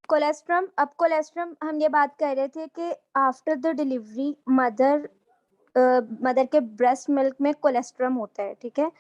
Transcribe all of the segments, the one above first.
Colostrum हम ये बात कर रहे थे कि आफ्टर द डिलीवरी मदर के ब्रेस्ट मिल्क में कोलेस्ट्रम होता है, ठीक है?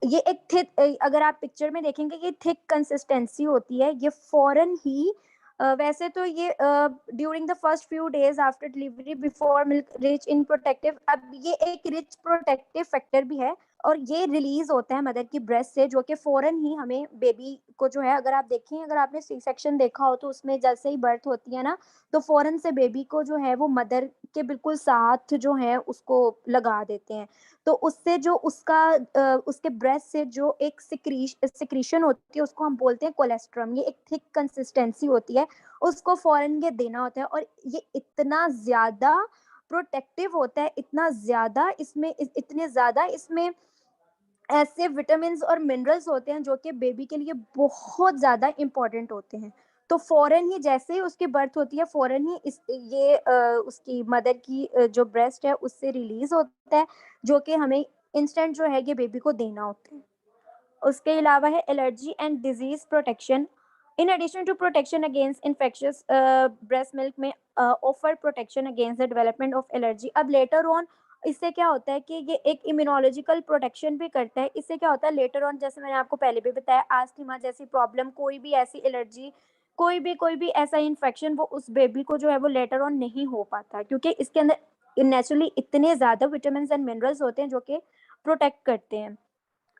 ये एक थिक, अगर आप पिक्चर में देखेंगे ये थिक कंसिस्टेंसी होती है, ये फ़ौरन ही वैसे तो ये during the first few days after delivery before milk rich in protective, अब ये एक रिच प्रोटेक्टिव फैक्टर भी है और ये रिलीज़ होता है मदर की ब्रेस्ट से, जो कि फ़ौरन ही हमें बेबी को जो है, अगर आप देखें, अगर आपने सी सेक्शन देखा हो तो उसमें जैसे ही बर्थ होती है ना, तो फ़ौरन से बेबी को जो है वो मदर के बिल्कुल साथ जो है उसको लगा देते हैं। तो उससे जो उसके ब्रेस्ट से जो एक सिक्रीशन होती है उसको हम बोलते हैं कोलेस्ट्रम। ये एक थिक कंसिस्टेंसी होती है, उसको फ़ौरन ये देना होता है और ये इतना ज़्यादा प्रोटेक्टिव होता है, इतना ज़्यादा इसमें इतने ज़्यादा इसमें ऐसे विटामिन्स और मिनरल्स होते हैं जो कि बेबी के लिए बहुत ज़्यादा इम्पोर्टेंट होते हैं। तो फ़ौरन ही जैसे ही उसकी बर्थ होती है, फ़ौरन ही उसकी मदर की जो ब्रेस्ट है उससे रिलीज़ होता है, जो कि हमें इंस्टेंट जो है ये बेबी को देना होता है। उसके अलावा है allergy and disease protection. In addition to protection against infectious breast milk में offer protection against the development of allergy. अब लेटर ऑन इससे क्या होता है कि ये एक इम्यूनोलॉजिकल प्रोटेक्शन भी करता है। इससे क्या होता है लेटर ऑन, जैसे मैंने आपको पहले भी बताया, अस्थमा जैसी प्रॉब्लम, कोई भी ऐसी एलर्जी, कोई भी ऐसा इन्फेक्शन वो उस बेबी को जो है वो लेटर ऑन नहीं हो पाता, क्योंकि इसके अंदर नेचुरली इतने ज़्यादा विटामिन्स एंड मिनरल्स होते हैं जो कि प्रोटेक्ट करते हैं।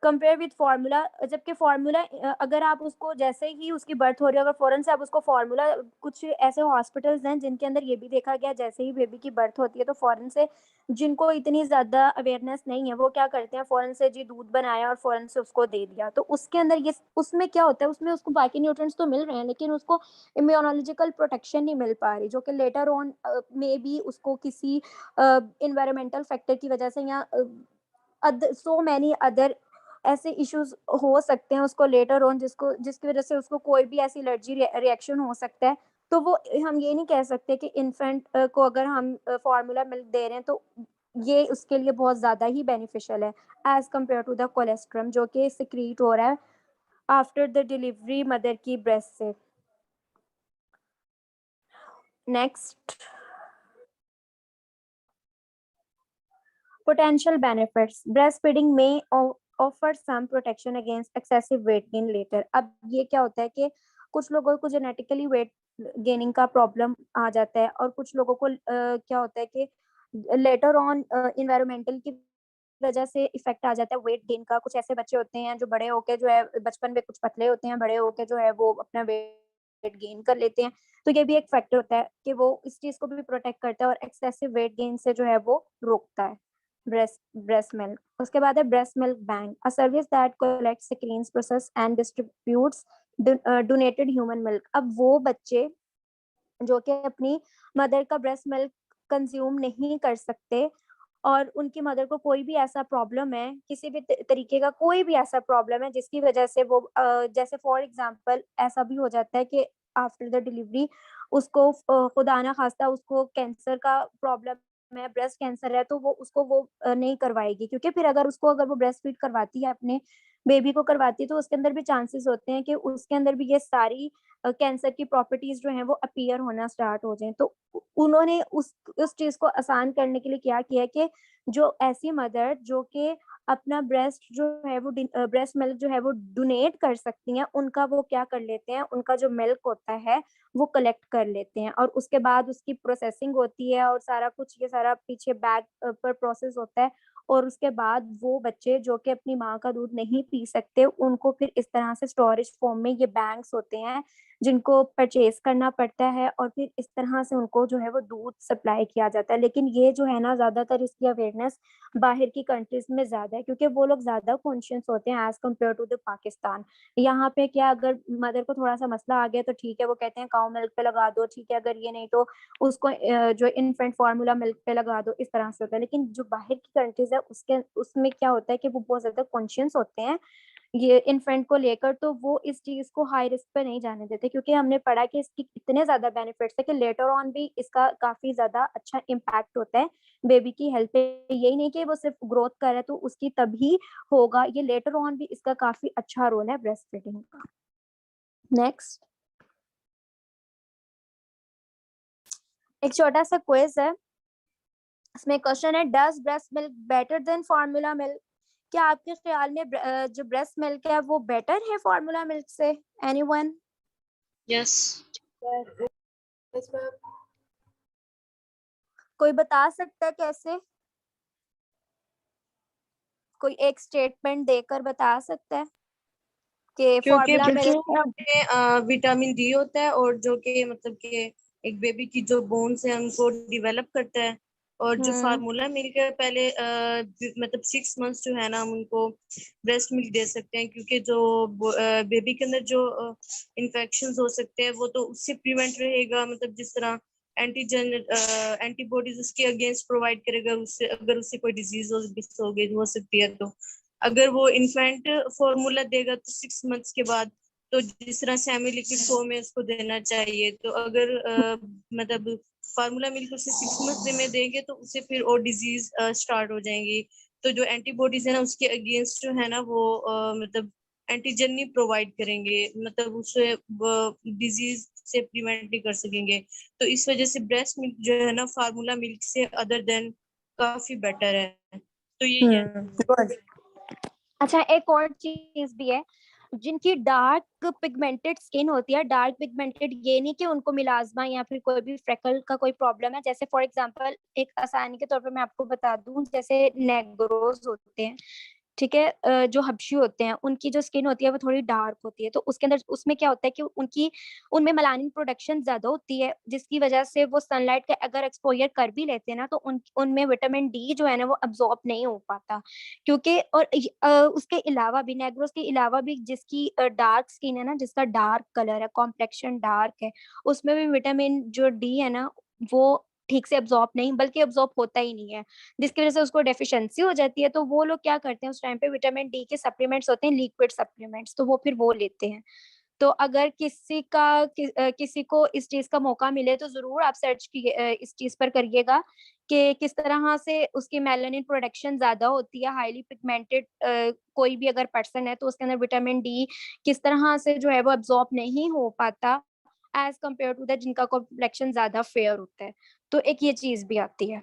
कंपेयर विथ फार्मूला, जबकि फार्मूला अगर आप उसको जैसे ही उसकी बर्थ हो रही है, अगर फ़ौरन से आप उसको फार्मूला, कुछ ऐसे हॉस्पिटल्स हैं जिनके अंदर ये भी देखा गया जैसे ही बेबी की बर्थ होती है तो फ़ौरन से, जिनको इतनी ज़्यादा अवेयरनेस नहीं है वो क्या करते हैं, फ़ौरन से जी दूध बनाया और फ़ौरन से उसको दे दिया। तो उसके अंदर ये उसमें क्या होता है, उसमें उसको बाकी न्यूट्रिएंट्स तो मिल रहे हैं लेकिन उसको इम्यूनोलॉजिकल प्रोटेक्शन नहीं मिल पा रही, जो कि लेटर ऑन मेबी उसको किसी एनवायरमेंटल फैक्टर की वजह से या सो मेनी अदर ऐसे इश्यूज हो सकते हैं उसको लेटर ऑन, जिसकी वजह से उसको कोई भी ऐसी एलर्जी रिएक्शन हो सकता है। तो वो हम ये नहीं कह सकते कि इन्फेंट को अगर हम फॉर्मूला मिल्क दे रहे हैं तो ये उसके लिए बहुत ज़्यादा ही बेनिफिशियल है as compare to the colostrum जो कि सिक्रीट हो रहा है आफ्टर द डिलीवरी मदर की ब्रेस्ट से। Next, Potential benefits: breastfeeding may offer some protection against excessive weight gain later। अब ये क्या होता है कि कुछ लोगों को जेनेटिकली वेट गेनिंग का प्रॉब्लम आ जाता है और कुछ लोगों को क्या होता है कि लेटर ऑन इन्वायरमेंटल की वजह से इफेक्ट आ जाता है वेट गेन का। कुछ ऐसे बच्चे होते हैं जो बड़े होके जो है बचपन में कुछ पतले होते हैं, बड़े होके जो है वो अपना वेट गेन कर लेते हैं। तो ये भी एक फैक्टर होता है कि वो इस चीज को भी प्रोटेक्ट करता है और एक्सेसिव वेट गेन से जो है वो रोकता है। ब्रेस्ट मिल्क, उसके बाद है breast milk bank, a service that collects, screens, process and distributes donated human milk. अब वो बच्चे जो कि अपनी मदर का ब्रेस्ट मिल्क कंज्यूम नहीं कर सकते और उनकी मदर को कोई भी ऐसा प्रॉब्लम है, किसी भी तरीके का कोई भी ऐसा प्रॉब्लम है जिसकी वजह से वो जैसे फॉर एग्जांपल ऐसा भी हो जाता है कि आफ्टर द डिलीवरी उसको खुदा ना खास्ता उसको कैंसर का प्रॉब्लम है, ब्रेस्ट कैंसर है, तो वो उसको वो नहीं करवाएगी, क्योंकि फिर अगर वो ब्रेस्ट फीड करवाती है अपने बेबी को करवाती है तो उसके अंदर भी चांसेस होते हैं कि उसके अंदर भी ये सारी कैंसर की प्रॉपर्टीज जो हैं वो अपीयर होना स्टार्ट हो जाएँ। तो उन्होंने उस चीज़ को आसान करने के लिए क्या किया है कि जो ऐसी मदर जो कि अपना ब्रेस्ट मिल्क जो है वो डोनेट कर सकती हैं, उनका वो क्या कर लेते हैं, उनका जो मिल्क होता है, वो कलेक्ट कर लेते हैं और उसके बाद उसकी प्रोसेसिंग होती है और सारा कुछ ये सारा पीछे बैक पर प्रोसेस होता है और उसके बाद वो बच्चे जो कि अपनी माँ का दूध नहीं पी सकते, उनको फिर इस तरह से स्टोरेज फॉर्म में ये बैंक्स होते हैं, जिनको परचेज़ करना पड़ता है और फिर इस तरह से उनको जो है वो दूध सप्लाई किया जाता है। लेकिन ये जो है ना ज़्यादातर इसकी अवेयरनेस बाहर की कंट्रीज़ में ज़्यादा है क्योंकि वो लोग ज़्यादा कॉन्शियस होते हैं as compare to the Pakistan. यहाँ पे क्या अगर मदर को थोड़ा-सा मसला आ गया तो ठीक है, वो कहते हैं काऊ मिल्क पे लगा दो, ठीक है, अगर ये नहीं तो उसको जो इन्फेंट फॉर्मूला मिल्क पे लगा दो, इस तरह से होता है। लेकिन जो बाहर की कंट्रीज़ है उसके उसमें क्या होता है कि वो बहुत ज़्यादा कॉन्शियस होते हैं ये इन्फेंट को लेकर, तो वो इस चीज़ को हाई रिस्क पे नहीं जाने देते क्योंकि हमने पढ़ा कि इसकी इतने ज़्यादा बेनिफिट्स है कि लेटर ऑन भी इसका काफ़ी ज़्यादा अच्छा इम्पैक्ट होता है बेबी की हेल्थ पे। यही नहीं कि वो सिर्फ ग्रोथ करे तो उसकी तभी होगा, ये लेटर ऑन भी इसका काफ़ी अच्छा रोल है ब्रेस्ट फीडिंग का। नेक्स्ट, एक छोटा सा क्विज है, इसमें क्वेश्चन है, does breast milk better than formula milk? क्या आपके ख्याल में जो ब्रेस्ट मिल्क है वो बेटर है फार्मूला मिल्क से? एनीवन? यस। कोई बता सकता है कैसे? कोई एक स्टेटमेंट देकर बता सकता है कि क्योंकि फार्मूला मिल्क? में विटामिन डी होता है, और जो कि मतलब कि एक बेबी की जो बोन्स है उनको डेवलप करता है। और जो हम्म फार्मूला मिल्क है, पहले मतलब 6 मंथ्स जो है ना, हम उनको ब्रेस्ट मिल्क दे सकते हैं, क्योंकि जो बेबी के अंदर जो इन्फेक्शन हो सकते हैं वो तो उससे प्रिवेंट रहेगा। मतलब जिस तरह एंटीजन एंटीबॉडीज उसके अगेंस्ट प्रोवाइड करेगा, उससे अगर उससे कोई डिजीज हो सकती है। तो अगर वो इन्फेंट फॉर्मूला देगा तो 6 मंथ्स के बाद, तो जिस तरह सेमी लिक्विड फॉर्म में उसको देना चाहिए। तो अगर मतलब फार्मूला मिल्क उसे 6 मंथ्स में देंगे तो उसे फिर और डिजीज स्टार्ट हो जाएंगी। तो जो एंटीबॉडीज है ना, उसके अगेंस्ट जो है ना वो मतलब एंटीजन नहीं प्रोवाइड करेंगे, मतलब उसे डिजीज से प्रिवेंट नहीं कर सकेंगे। तो इस वजह से ब्रेस्ट मिल्क जो है ना, फार्मूला मिल्क से अदर देन काफी बेटर है। तो यही है। गुड। अच्छा, एक और चीज भी है, जिनकी डार्क पिगमेंटेड स्किन होती है, डार्क पिगमेंटेड ये नहीं कि उनको मिलाजमा या फिर कोई भी फ्रेकल का कोई प्रॉब्लम है, जैसे फॉर एग्जांपल एक आसानी के तौर पे मैं आपको बता दूं, जैसे नेग्रोज होते हैं, ठीक है, जो हबशी होते हैं उनकी जो स्किन होती है वो थोड़ी डार्क होती है, तो उसके अंदर उसमें क्या होता है कि उनकी उनमें मेलानिन प्रोडक्शन ज्यादा होती है, जिसकी वजह से वो सनलाइट का अगर एक्सपोजर कर भी लेते हैं ना, तो उनमें विटामिन डी जो है ना वो अब्जॉर्ब नहीं हो पाता, क्योंकि और उसके अलावा भी, नेग्रोस के अलावा भी, जिसकी डार्क स्किन है ना, जिसका डार्क कलर है, कॉम्प्लेक्शन डार्क है, उसमें भी विटामिन जो डी है ना वो ठीक से अब्जॉर्ब नहीं, बल्कि अब्जॉर्ब होता ही नहीं है, जिसकी वजह से उसको डेफिशिएंसी हो जाती है। तो वो लोग क्या करते हैं उस टाइम पे, विटामिन डी के सप्लीमेंट्स होते हैं, लिक्विड सप्लीमेंट्स, तो वो फिर वो लेते हैं। तो अगर किसी को इस चीज का मौका मिले तो जरूर आप सर्च इस चीज पर करिएगा कि किस तरह से उसकी मेलानिन प्रोडक्शन ज्यादा होती है, हाईली पिगमेंटेड कोई भी अगर पर्सन है तो उसके अंदर विटामिन डी किस तरह से जो है वो अब्जॉर्ब नहीं हो पाता एज कम्पेयर टू दैट जिनका कॉम्प्लेक्शन ज्यादा फेयर होता है। तो एक ये चीज भी आती है।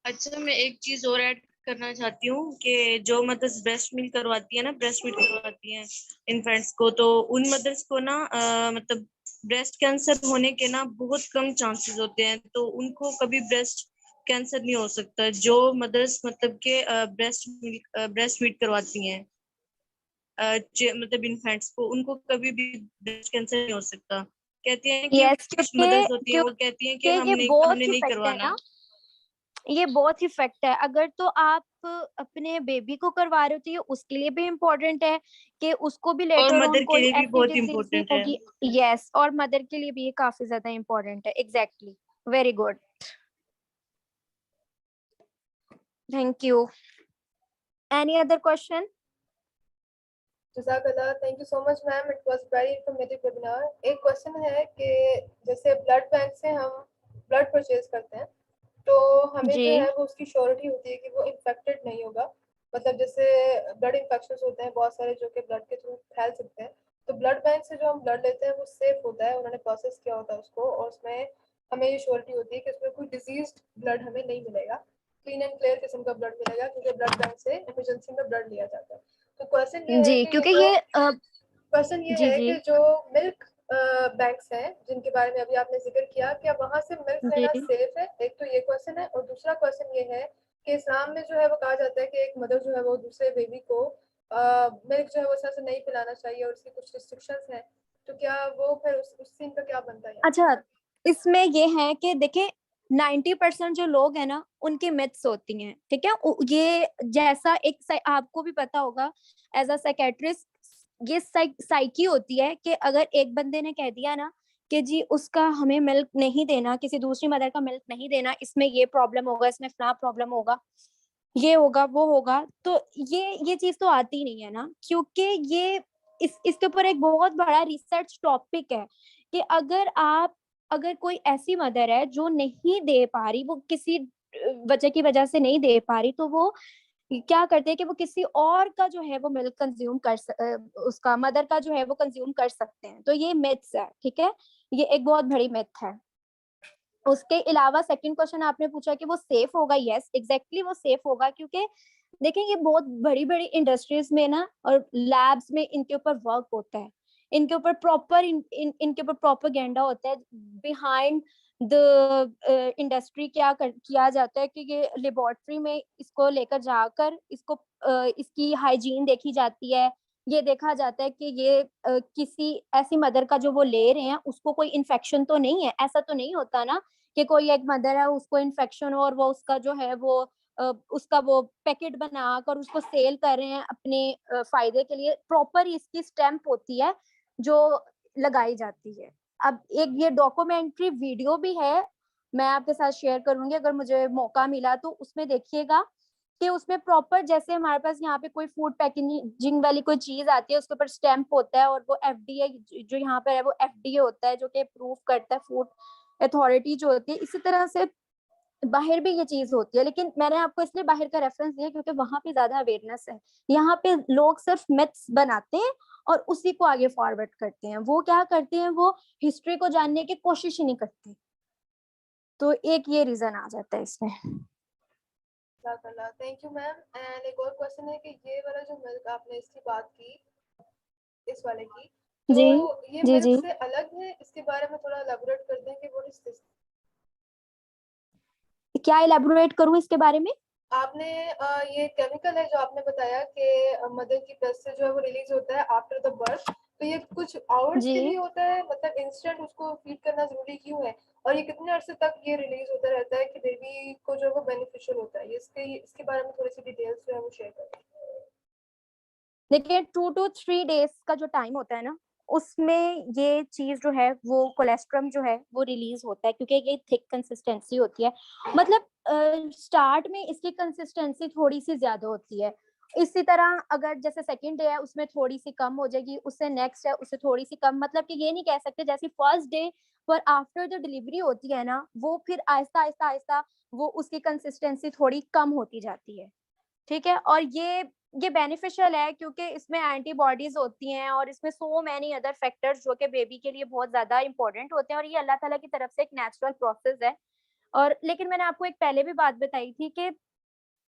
अच्छा, मैं एक चीज और ऐड करना चाहती हूँ कि जो मदर्स ब्रेस्ट मिल्क करवाती है ना, ब्रेस्ट फीड करवाती हैं इन्फेंट्स को, तो उन मदर्स को ना मतलब ब्रेस्ट कैंसर होने के ना बहुत कम चांसेस होते हैं। तो उनको कभी ब्रेस्ट कैंसर नहीं हो सकता, जो मदर्स मतलब के ब्रेस्ट मिल्क ब्रेस्ट फीड करवाती हैं मतलब इन्फेंट्स को, उनको कभी भी ब्रेस्ट कैंसर नहीं हो सकता। कहते हैं कि यस, कुछ मदर्स होती हैं वो कहती हैं क्योंकि कि ये हमने बहुत नहीं इफेक्ट है करवाना। ना, ये बहुत इफेक्ट है। अगर तो आप अपने बेबी को करवा रहे हो तो ये उसके लिए भी इम्पोर्टेंट है कि उसको भी और लेटर ऑन मदर के कोई लिए भी ऐसी बहुत डिजीज नहीं इम्पोर्टेंट है। होगी। यस, और मदर के लिए भी ये काफी ज्यादा इम्पोर्टेंट है। Exactly, very good, thank you. Any other question? जज़ाकल्लाह, thank you so much ma'am, it was very informative webinar. एक क्वेश्चन है कि जैसे ब्लड बैंक से हम ब्लड परचेज करते हैं, तो हमें जी जो है वो उसकी श्योरिटी होती है कि वो इन्फेक्टेड नहीं होगा। मतलब जैसे ब्लड इन्फेक्शन होते हैं बहुत सारे जो कि ब्लड के थ्रू फैल सकते हैं, तो ब्लड बैंक से जो हम ब्लड लेते हैं वो सेफ होता है, उन्होंने प्रोसेस किया होता है उसको, और उसमें हमें ये श्योरिटी होती है कि उसमें कोई डिजीज ब्लड हमें नहीं मिलेगा, क्लीन एंड क्लियर किस्म का ब्लड मिलेगा, क्योंकि ब्लड बैंक से इमरजेंसी में ब्लड लिया जाता है। तो क्वेश्चन ये है जी, कि ये क्योंकि जो ये क्वेश्चन ये जी है जी कि जो मिल्क बैंक्स हैं जिनके बारे में अभी आपने जिक्र किया, क्या वहां से मिल्क जी लेना सेफ है? एक तो ये क्वेश्चन है, और दूसरा क्वेश्चन ये है कि इस्लाम में जो है वो कहा जाता है कि एक मदर जो है वो दूसरे बेबी को मिल्क जो है वो सर से नहीं पिलाना चाहिए, और उसकी कुछ रिस्ट्रिक्शंस हैं। तो क्या वो फिर उस सीन का क्या बनता है यहाँ? अच्छा, इसमें ये है कि देखिए 90% जो लोग हैं ना उनकी मिथ्स होती हैं, ठीक है। ये जैसा एक आपको भी पता होगा एज अ साइकेट्रिस्ट, ये साइकी होती है कि अगर एक बंदे ने कह दिया ना कि जी उसका हमें मिल्क नहीं देना, किसी दूसरी मदर का मिल्क नहीं देना, इसमें ये प्रॉब्लम होगा, इसमें फला प्रॉब्लम होगा, ये होगा वो होगा, तो ये चीज तो आती नहीं है ना, क्योंकि ये इसके ऊपर एक बहुत बड़ा रिसर्च टॉपिक है कि अगर कोई ऐसी मदर है जो नहीं दे पा रही, वो किसी वजह की वजह से नहीं दे पा रही, तो वो क्या करते हैं कि वो किसी और का जो है वो मिल्क कंज्यूम उसका मदर का जो है वो कंज्यूम कर सकते हैं। तो ये मिथ्स है, ठीक है, ये एक बहुत बड़ी मिथ है। उसके अलावा सेकंड क्वेश्चन आपने पूछा कि वो सेफ होगा, यस एग्जैक्टली वो सेफ होगा, क्योंकि देखिए ये बहुत बड़ी बड़ी इंडस्ट्रीज में ना और लैब्स में इनके ऊपर वर्क होता है, इनके ऊपर प्रॉपर इनके ऊपर प्रोपेगेंडा होता है बिहाइंड द इंडस्ट्री। किया जाता है कि ये लेबोरेटरी में इसको लेकर जाकर इसको इसकी हाइजीन देखी जाती है, ये देखा जाता है कि ये किसी ऐसी मदर का जो वो ले रहे हैं उसको कोई इन्फेक्शन तो नहीं है। ऐसा तो नहीं होता ना कि कोई एक मदर है उसको इन्फेक्शन हो और वो उसका जो है वो उसका वो पैकेट बनाकर उसको सेल कर रहे हैं अपने फायदे के लिए। प्रॉपर इसकी स्टैंप होती है जो लगाई जाती है। अब एक ये डॉक्यूमेंट्री वीडियो भी है, मैं आपके साथ शेयर करूंगी अगर मुझे मौका मिला तो। उसमें देखिएगा कि उसमें प्रॉपर जैसे हमारे पास यहाँ पे कोई फूड पैकेजिंग वाली कोई चीज आती है उसके ऊपर स्टैंप होता है और वो एफडीए जो यहाँ पे है वो एफडीए होता है जो कि अप्रूव करता है, फूड अथॉरिटी जो होती है। इसी तरह से बाहर भी ये चीज होती है, लेकिन मैंने आपको इसलिए बाहर का रेफरेंस दिया क्योंकि वहां पे ज्यादा अवेयरनेस है। यहाँ पे लोग सिर्फ मिथ्स बनाते हैं और उसी को आगे फॉरवर्ड करते हैं। वो क्या करते हैं, वो हिस्ट्री को जानने की कोशिश ही नहीं करते। तो एक ये रीजन आ जाता है इसमें। Thank you ma'am. एंड एक और क्वेश्चन है कि ये वाला जो मिल्क आपने इसकी बात की, इस वाले की, तो जी ये जी मिल्क जी, से अलग है, इसके बारे में थोड़ा एलैबोरेट कर दें कि व्हाट इज दिस। क्या इलेबोरेट करूं इसके बारे में? आपने ये केमिकल है जो आपने बताया कि मदर की ब्रेस्ट से जो है वो रिलीज होता है आफ्टर द बर्थ, तो ये कुछ आवर्स जी के लिए होता है, मतलब इंस्टेंट उसको फीड करना जरूरी क्यों है, और ये कितने अरसे तक ये रिलीज होता रहता है कि बेबी को जो है वो बेनिफिशियल होता है, ये इसके बारे में थोड़ी सी डिटेल्स जो है वो शेयर करें। देखिए 2 to 3 days का जो टाइम होता है ना उसमें ये चीज जो है वो कोलेस्ट्रम जो है वो रिलीज होता है, क्योंकि ये थिक कंसिस्टेंसी होती है। मतलब स्टार्ट में इसकी कंसिस्टेंसी थोड़ी सी ज्यादा होती है। इसी तरह अगर जैसे सेकंड डे है उसमें थोड़ी सी कम हो जाएगी, उससे नेक्स्ट है उससे थोड़ी सी कम। मतलब कि ये नहीं कह सकते जैसे फर्स्ट डे पर आफ्टर जो डिलीवरी होती है ना वो फिर आहिस्ता आहिस्ता आहिस्ता वो उसकी कंसिस्टेंसी थोड़ी कम होती जाती है। ठीक है, और ये बेनिफिशियल है क्योंकि इसमें एंटीबॉडीज होती हैं और इसमें सो मैनी अदर फैक्टर्स जो कि बेबी के लिए बहुत ज्यादा इंपॉर्टेंट होते हैं, और ये अल्लाह ताला की तरफ से एक नेचुरल प्रोसेस है। और लेकिन मैंने आपको एक पहले भी बात बताई थी कि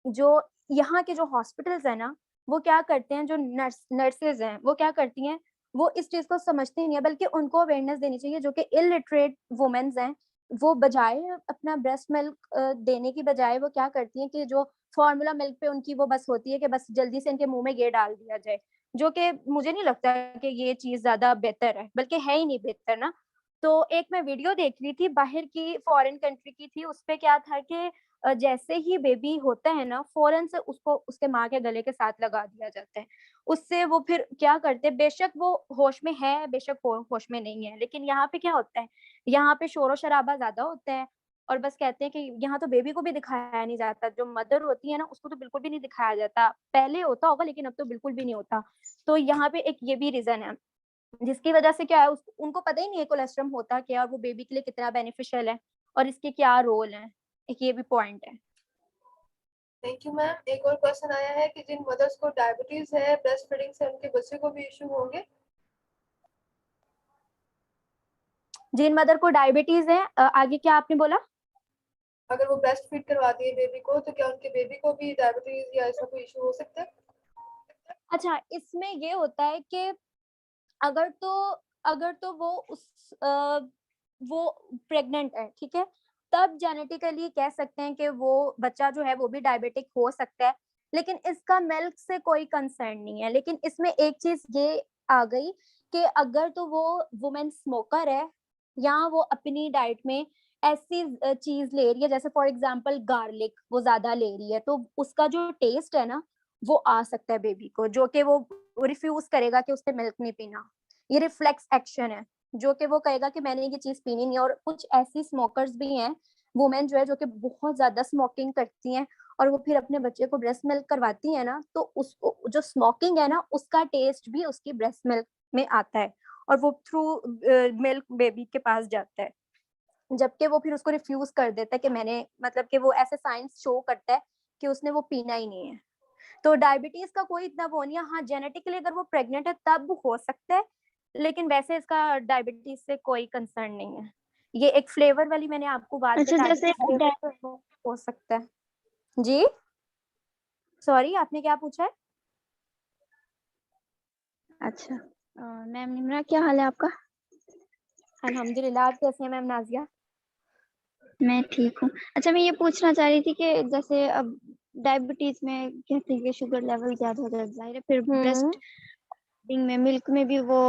जो यहाँ के जो हॉस्पिटल्स है ना वो क्या करते हैं, जो नर्सेज हैं वो क्या करती हैं, वो इस चीज को समझती नहीं है, बल्कि उनको अवेयरनेस देनी चाहिए जो कि इलिटरेट वुमेन्स हैं। वो बजाय अपना ब्रेस्ट मिल्क देने की बजाय वो क्या करती हैं कि जो फॉर्मूला मिल्क पे उनकी वो बस होती है कि बस जल्दी से इनके मुंह में ये डाल दिया जाए, जो कि मुझे नहीं लगता कि ये चीज ज्यादा बेहतर है, बल्कि है ही नहीं बेहतर ना। तो एक मैं वीडियो देख रही थी बाहर की, फॉरेन कंट्री की थी, उसपे क्या था कि जैसे ही बेबी होता है ना फौरन से उसको उसके माँ के गले के साथ लगा दिया जाता है। उससे वो फिर क्या करते हैं, बेशक वो होश में है बेशक होश में नहीं है, लेकिन यहाँ पे क्या होता है, यहाँ पे शोर शराबा ज्यादा होता है और बस कहते हैं कि यहाँ तो बेबी को भी दिखाया नहीं जाता, जो मदर होती है ना उसको तो बिल्कुल भी नहीं दिखाया जाता। पहले होता होगा लेकिन अब तो बिल्कुल भी नहीं होता। तो यहाँ पे एक ये भी रीजन है जिसकी वजह से क्या है उनको पता ही नहीं है कोलेस्ट्रम होता क्या और वो बेबी के लिए कितना बेनिफिशियल है और इसके क्या रोल है। एक ये भी पॉइंट है। Thank you ma'am. एक और क्वेश्चन आया है कि जिन मदर्स को डायबिटीज है ब्रेस्ट फीडिंग से उनके बच्चे को भी इशू होंगे। जिन मदर को डायबिटीज है, आगे क्या आपने बोला? अगर वो ब्रेस्ट फीड करवाती है बेबी को तो क्या उनके बेबी को भी डायबिटीज या ऐसा कोई इशू हो सकता है। अच्छा, इसमें ये होता है कि अगर तो अगर तो वो प्रेग्नेंट है, ठीक है, तब जेनेटिकली कह सकते हैं कि वो बच्चा जो है वो भी डायबिटिक हो सकता है, लेकिन इसका मिल्क से कोई कंसर्न नहीं है। लेकिन इसमें एक चीज ये आ गई कि अगर तो वो वुमेन स्मोकर है या वो अपनी डाइट में ऐसी चीज ले रही है जैसे फॉर एग्जांपल गार्लिक वो ज्यादा ले रही है, तो उसका जो टेस्ट है ना वो आ सकता है बेबी को, जो कि वो रिफ्यूज करेगा कि उसने मिल्क नहीं पीना। ये रिफ्लेक्स एक्शन है जो कि वो कहेगा कि मैंने ये चीज पीनी नहीं है। और कुछ ऐसी स्मोकर्स भी हैं, वुमेन जो है जो कि बहुत ज्यादा स्मोकिंग करती हैं और वो फिर अपने बच्चे को ब्रेस्ट मिल्क करवाती है ना, तो उसको जो स्मोकिंग है ना उसका टेस्ट भी उसकी ब्रेस्ट मिल्क में आता है और वो थ्रू मिल्क बेबी के पास जाता है, जबकि वो फिर उसको रिफ्यूज कर देता है कि मैंने, मतलब कि वो ऐसे साइंस शो करता है कि उसने वो पीना ही नहीं है। तो डायबिटीज का कोई इतना वो नहीं है। हाँ, जेनेटिकली अगर वो प्रेग्नेंट है तब हो सकता है, लेकिन वैसे इसका डायबिटीज से कोई कंसर्न नहीं है। ये एक फ्लेवर वाली मैंने आपको बात अच्छा, बताई जैसे कि फ्लेवर तो वो हो सकता है। जी सॉरी, आपने क्या पूछा है? अच्छा, मैम निम्रा, क्या हाल है आपका? अल्हम्दुलिल्लाह, आप कैसे हैं मैम नाजिया? मैं ठीक हूँ। अच्छा, मैं ये पूछना चाह रही थी कि जैसे अब डायबिटीज में कहते हैं कि शुगर लेवल ज्यादा हो जाता है, जाहिर है, फिर ब्रेस्ट में मिल्क में भी वो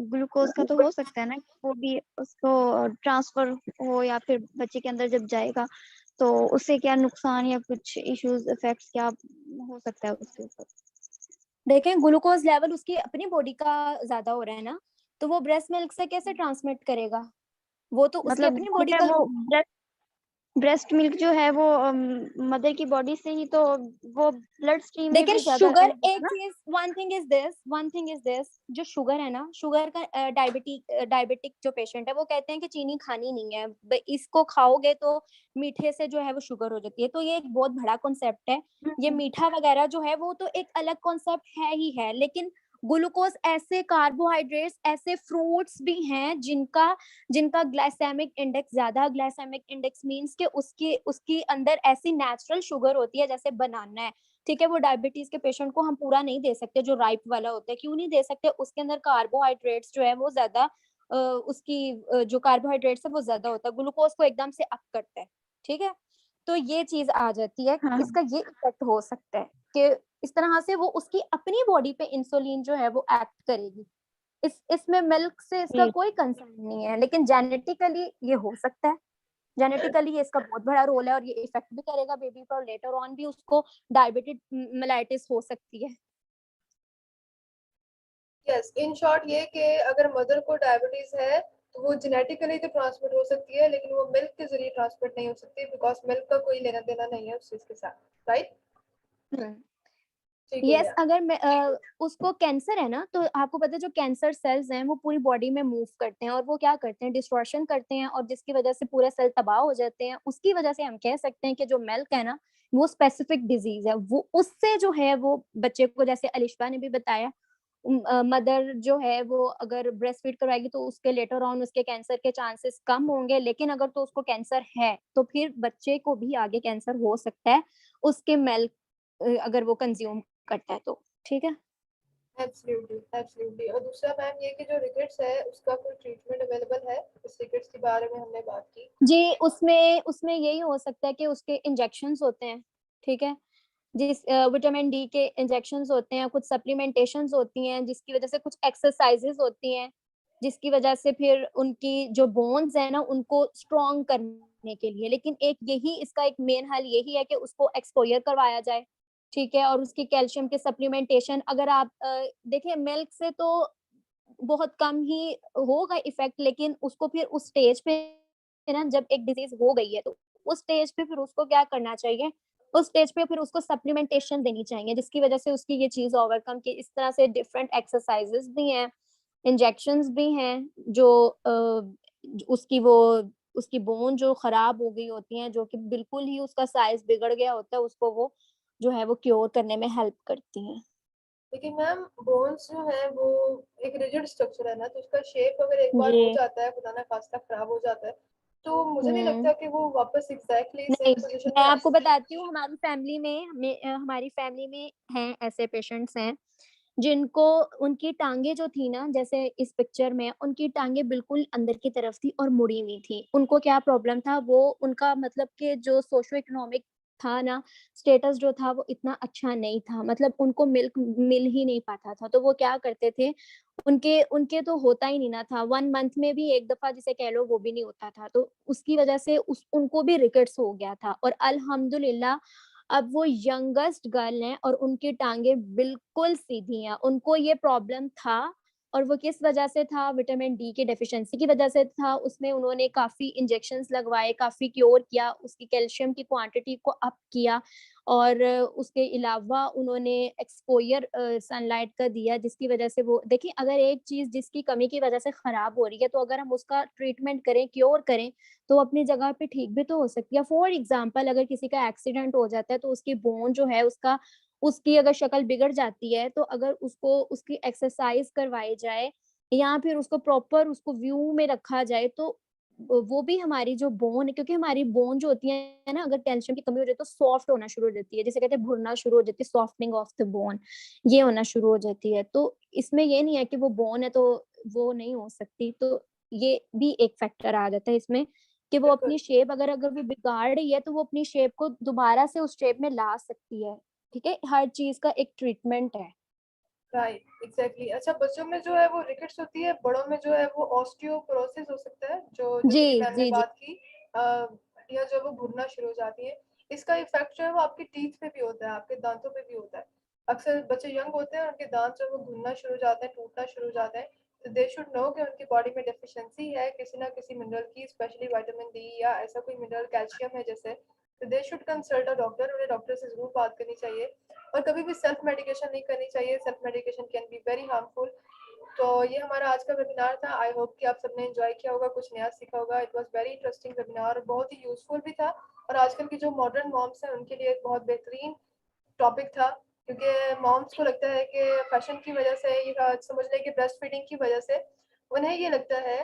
ग्लूकोज का तो हो सकता है ना, वो भी उसको ट्रांसफर हो या फिर बच्चे के अंदर जब जाएगा तो उससे क्या नुकसान या कुछ इश्यूज इफेक्ट्स क्या हो सकता है उसके ऊपर? देखें, ग्लूकोज लेवल उसकी अपनी बॉडी का ज्यादा हो रहा है ना, तो वो ब्रेस्ट मिल्क से कैसे ट्रांसमिट करेगा? वो तो उसकी मतलब अपनी बॉडी है का। वो ब्रेस्ट मिल्क जो है वो मदर की बॉडी से ही, तो वो ब्लड स्ट्रीम में देखिए भी ज्यादा शुगर होगा एक ना? चीज, वन थिंग इज दिस, जो शुगर है ना, शुगर का डायबिटिक जो पेशेंट है वो कहते हैं कि चीनी खानी नहीं है, इसको खाओगे तो मीठे से जो है वो शुगर हो जाती है, तो ये एक बहुत बड़ा कॉन्सेप्ट है। ये मीठा वगैरह जो है वो तो एक अलग कॉन्सेप्ट है ही है, लेकिन ग्लूकोज ऐसे कार्बोहाइड्रेट्स, ऐसे फ्रूट्स भी हैं जिनका जिनका ग्लाइसेमिक इंडेक्स ज्यादा, ग्लाइसेमिक इंडेक्स मींस कि उसकी उसकी अंदर ऐसी नेचुरल शुगर होती है, जैसे बनाना है, ठीक है, वो डायबिटीज के पेशेंट को हम पूरा नहीं दे सकते, जो राइप वाला होता है, क्यों नहीं दे सकते? उसके अंदर कार्बोहाइड्रेट्स जो है वो ज्यादा, जो कार्बोहाइड्रेट्स है वो ज्यादा होता है, ग्लूकोज को एकदम से अप करता है, ठीक है। तो ये चीज आ जाती है, हाँ, इसका ये इफेक्ट हो सकता है कि इस तरह से वो उसकी अपनी बॉडी पे इंसुलिन जो है वो एक्ट करेगी। इसमें मिल्क से इसका जी। कोई कंसर्न नहीं है, लेकिन जेनेटिकली ये हो सकता है, जेनेटिकली ये इसका बहुत बड़ा रोल है और ये इफेक्ट भी करेगा बेबी पर, और लेटर ऑन भी उसको डायबिटिक मेलाइटिस हो सकती है। यस, इन शॉर्ट ये कि अगर मदर को डायबिटीज है तो वो जेनेटिकली तो ट्रांसमिट हो सकती है, लेकिन वो मिल्क के जरिए ट्रांसमिट नहीं हो सकती, बिकॉज मिल्क का कोई लेना देना नहीं है उस चीज के साथ, राइट? ठीक है यस, भैया। अगर उसको कैंसर है ना, तो आपको पता है जो कैंसर सेल्स हैं वो पूरी बॉडी में मूव करते हैं, और वो क्या करते हैं, डिस्ट्रॉशन करते हैं, और जिसकी वजह से पूरे सेल तबाह हो जाते हैं। उसकी वजह से हम कह सकते हैं कि जो मिल्क है ना, वो स्पेसिफिक डिजीज है, वो उससे जो है वो बच्चे को, जैसे अलिशबा ने भी बताया, मदर जो है वो अगर ब्रेस्ट फीड करवाएगी तो उसके लेटर ऑन उसके कैंसर के चांसेस कम होंगे, लेकिन अगर तो उसको कैंसर है तो फिर बच्चे को भी आगे कैंसर हो सकता है उसके मिल्क अगर वो कंज्यूम करता है तो, ठीक है। Absolutely, absolutely. और दूसरा मैम ये कि जो रिकेट्स है उसका कोई ट्रीटमेंट अवेलेबल है? इस रिकेट्स के बारे में हमने बात की। जी, उसमें उसमें यही हो सकता है कि उसके इंजेक्शंस होते हैं, ठीक है, जिस विटामिन डी के इंजेक्शंस होते हैं, कुछ सप्लीमेंटेशंस होती हैं, जिसकी वजह से कुछ एक्सरसाइजेज होती हैं, जिसकी वजह से फिर उनकी जो बोन्स है ना उनको स्ट्रॉन्ग करने के लिए, लेकिन एक यही इसका एक मेन हल यही है कि उसको एक्सपोजर करवाया जाए, ठीक है, और उसकी कैल्शियम के सप्लीमेंटेशन, अगर आप देखिए मिल्क से तो बहुत कम ही होगा इफेक्ट, लेकिन उसको फिर उस स्टेज पे ना, जब एक डिजीज हो गई है तो उस स्टेज पे फिर उसको क्या करना चाहिए, उस स्टेज पे फिर उसको सप्लीमेंटेशन देनी चाहिए, जिसकी वजह से उसकी ये चीज ओवरकम की, इस तरह से डिफरेंट एक्सरसाइजेस भी हैं, इंजेक्शंस भी हैं, जो उसकी वो उसकी बोन जो खराब हो गई होती हैं, जो कि बिल्कुल ही उसका साइज बिगड़ गया होता है, उसको वो जो है वो क्योर करने में हेल्प करती हैं। लेकिन मैम बोन्स जो है वो एक रिजिड स्ट्रक्चर है ना, तो उसका शेप अगर एक बार हो जी। जाता है, खुदा ना खास्ता खराब हो जाता है, तो मुझे नहीं हम्म। लगता कि वो वापस एग्जैक्टली सेम नहीं, पोजीशन मैं में आ आपको सकती है। बताती हूँ, हमारी फैमिली में हैं ऐसे पेशेंट्स हैं जिनको, उनकी टांगे जो थी ना, जैसे इस पिक्चर में उनकी टांगे बिल्कुल अंदर की तरफ थी और मुड़ी हुई थी। उनको क्या प्रॉब्लम था, वो उनका मतलब कि जो सोशो इकोनॉमिक था ना, स्टेटस जो था वो इतना अच्छा नहीं था, मतलब उनको मिल्क मिल ही नहीं पाता था, तो वो क्या करते थे, उनके उनके तो होता ही नहीं ना था, 1 मंथ में भी एक दफा जिसे कह लो वो भी नहीं होता था, तो उसकी वजह से उनको भी रिकेट्स हो गया था, और अल्हम्दुलिल्लाह अब वो यंगेस्ट गर्ल हैं और उनकी टांगे बिल्कुल सीधी हैं। उनको ये प्रॉब्लम था, और वो किस वजह से था, विटामिन डी की डेफिशिएंसी की वजह से था। उसमें उन्होंने काफी इंजेक्शंस लगवाए, काफी क्योर किया, उसकी कैल्शियम की क्वांटिटी को अप किया, और उसके अलावा उन्होंने एक्सपोजर सनलाइट का दिया, जिसकी वजह से वो देखिए, अगर एक चीज जिसकी कमी की वजह से खराब हो रही है, तो अगर हम उसका ट्रीटमेंट करें, क्योर करें, तो अपनी जगह पे ठीक भी तो हो सकती है। फॉर एग्जाम्पल, अगर किसी का एक्सीडेंट हो जाता है तो उसकी बोन जो है उसकी अगर शक्ल बिगड़ जाती है, तो अगर उसको उसकी एक्सरसाइज करवाई जाए या फिर उसको प्रॉपर उसको व्यू में रखा जाए, तो वो भी हमारी जो बोन है, क्योंकि हमारी बोन जो होती है ना, अगर कैल्शियम की कमी हो जाए तो सॉफ्ट होना शुरू हो जाती है, जैसे कहते हैं भुरना शुरू हो जाती है, सॉफ्टनिंग ऑफ द बोन, ये होना शुरू हो जाती है। तो इसमें ये नहीं है कि वो बोन है तो वो नहीं हो सकती, तो ये भी एक फैक्टर आ जाता है इसमें कि वो बिल्कुल अपनी शेप अगर अगर वो बिगाड़ रही है तो वो अपनी शेप को दोबारा से उस शेप में ला सकती है। ठीक है, हर चीज का एक ट्रीटमेंट है। Right exactly. अच्छा, बच्चों में जो है वो रिकेट्स होती है, बड़ों में जो है वो ऑस्टियोपोरोसिस हो सकता है, जो जी जैसे कि मैम ने जी जी। बात की हड्डियां जो है वो भुनना शुरू हो जाती है। इसका इफेक्ट जो है वो आपके टीथ पे भी होता है, आपके दांतों पे भी होता है। अक्सर बच्चे यंग होते हैं, उनके दांत जो है वो भुनना शुरू हो जाते हैं, टूटना शुरू हो जाते हैं, तो दे शुड नो कि उनकी बॉडी में डेफिशिएंसी है किसी ना किसी मिनरल की, स्पेशली विटामिन डी या ऐसा कोई मिनरल, कैल्शियम है जैसे, तो they should consult a doctor. उन्हें डॉक्टर से जरूर बात करनी चाहिए और कभी भी सेल्फ मेडिकेशन नहीं करनी चाहिए। Self medication can be very harmful. तो ये हमारा आज का वेबिनार था। आई होप कि आप सबने एंजॉय किया होगा, कुछ नया सीखा होगा। It was very interesting webinar, बहुत ही यूजफुल भी था, और आजकल की जो मॉडर्न मॉम्स हैं उनके लिए एक बहुत बेहतरीन टॉपिक था, क्योंकि मॉम्स को लगता है कि फैशन की वजह से, या समझ लें कि ब्रेस्ट फीडिंग की वजह से उन्हें ये लगता है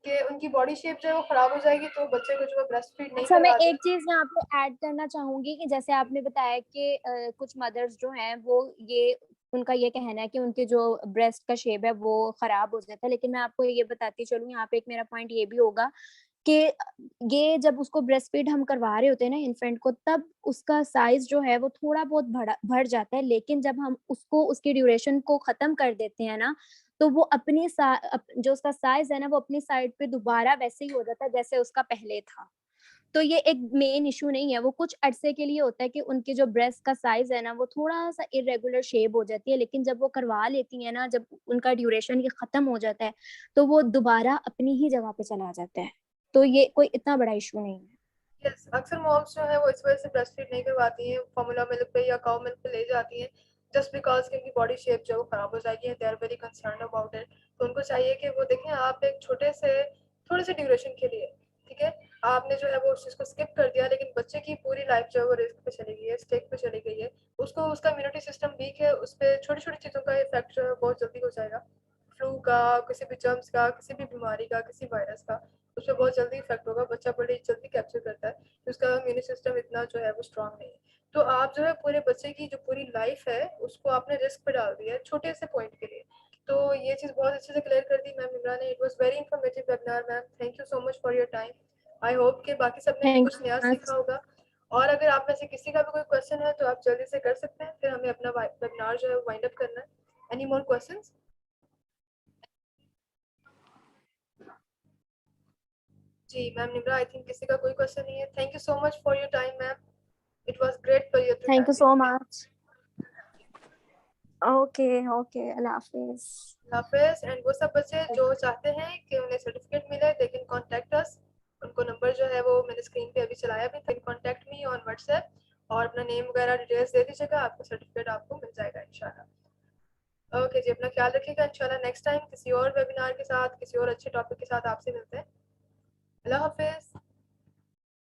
कि उनकी बॉडी शेप जो है वो खराब हो जाएगी, तो बच्चे को जो है ब्रेस्ट फीड नहीं अच्छा, मैं करवाते। एक चीज यहाँ पे ऐड करना चाहूंगी कि जैसे आपने बताया कि कुछ मदर्स जो हैं वो ये उनका ये कहना है कि उनके जो ब्रेस्ट का शेप है वो खराब हो जाता है, लेकिन मैं आपको ये बताती चलूँ, यहाँ पे एक मेरा पॉइंट ये भी होगा कि ये जब उसको ब्रेस्ट फीड हम करवा रहे होते हैं ना इन्फेंट को, तब उसका साइज जो है वो थोड़ा बहुत बढ़ जाता है, लेकिन जब हम उसको उसकी ड्यूरेशन को खत्म कर देते हैं ना, तो वो जो उसका साइज है ना वो अपनी साइड पे दोबारा वैसे ही हो जाता है जैसे उसका पहले था। तो ये एक मेन इशू नहीं है, वो कुछ अरसे के लिए होता है कि उनके जो ब्रेस्ट का साइज है ना वो थोड़ा सा इरेगुलर शेप हो जाती है, लेकिन जब वो करवा लेती है ना, जब उनका ड्यूरेशन ये खत्म हो जाता है तो वो दोबारा अपनी ही जगह पे चला जाता है। तो ये कोई इतना बड़ा इशू नहीं है। यस, अक्सर मॉम्स जो है वो इस वजह से ब्रेस्ट फीड नहीं करवाती हैं, फॉर्मूला मिल्क पे या काउ मिल्क पे ले जाती हैं, जस्ट बिकॉज कि उनकी बॉडी शेप जो है वो खराब हो जाएगी, they are very concern about it. तो उनको चाहिए कि वो देखें, आप एक थोड़े से ड्यूरेशन के लिए, ठीक है, आपने जो है वो उस चीज़ को स्किप कर दिया, लेकिन बच्चे की पूरी लाइफ जो है वो रिस्क पे चली गई है, स्टेक पे चली गई है। उसको, उसका इम्यूनिटी सिस्टम वीक है, उस पर छोटी छोटी चीज़ों का इफेक्ट जो है बहुत जल्दी हो जाएगा। फ्लू का, किसी भी जर्म्स का, किसी भी बीमारी का, किसी वायरस का, उस पर बहुत जल्दी इफेक्ट होगा। बच्चा बड़ी जल्दी कैप्चर करता है, तो उसका इम्यून सिस्टम इतना जो है वो स्ट्रांग नहीं है। तो आप जो है पूरे बच्चे की जो पूरी लाइफ है उसको आपने रिस्क पे डाल दिया है छोटे से पॉइंट के लिए। तो ये चीज़ बहुत अच्छे से क्लियर कर दी मैम निम्रा ने। It was very informative webinar ma'am, thank you so much for your time. I hope कि बाकी सबने भी थैंक कुछ यू नया सो सीखा मच। होगा। और अगर आप में से किसी का भी कोई क्वेश्चन है तो आप जल्दी से कर सकते हैं, फिर हमें अपना वेबिनार जो है वाइंड अप करना है। Any more questions? जी मैम निम्रा, आई थिंक किसी का कोई क्वेश्चन नहीं है। Thank you so much for your time ma'am. It was great for you too thank have you me. So much. Okay okay, अल्लाह हाफिज। हाफिज। एंड वो सब बच्चे जो चाहते हैं कि उन्हें सर्टिफिकेट मिले, दे कैन कॉन्टैक्ट अस। उनको नंबर जो है वो मैंने स्क्रीन पे अभी चलाया भी था, कॉन्टैक्ट मी ऑन व्हाट्सएप और अपना नेम वगैरह डिटेल्स दे दीजिएगा, आपको सर्टिफिकेट आपको मिल जाएगा इंशाल्लाह। ओके जी, अपना ख्याल रखिएगा। इंशाल्लाह नेक्स्ट टाइम किसी और वेबिनार के साथ, किसी और अच्छे टॉपिक के साथ आपसे मिलते हैं। अल्लाह हाफिज।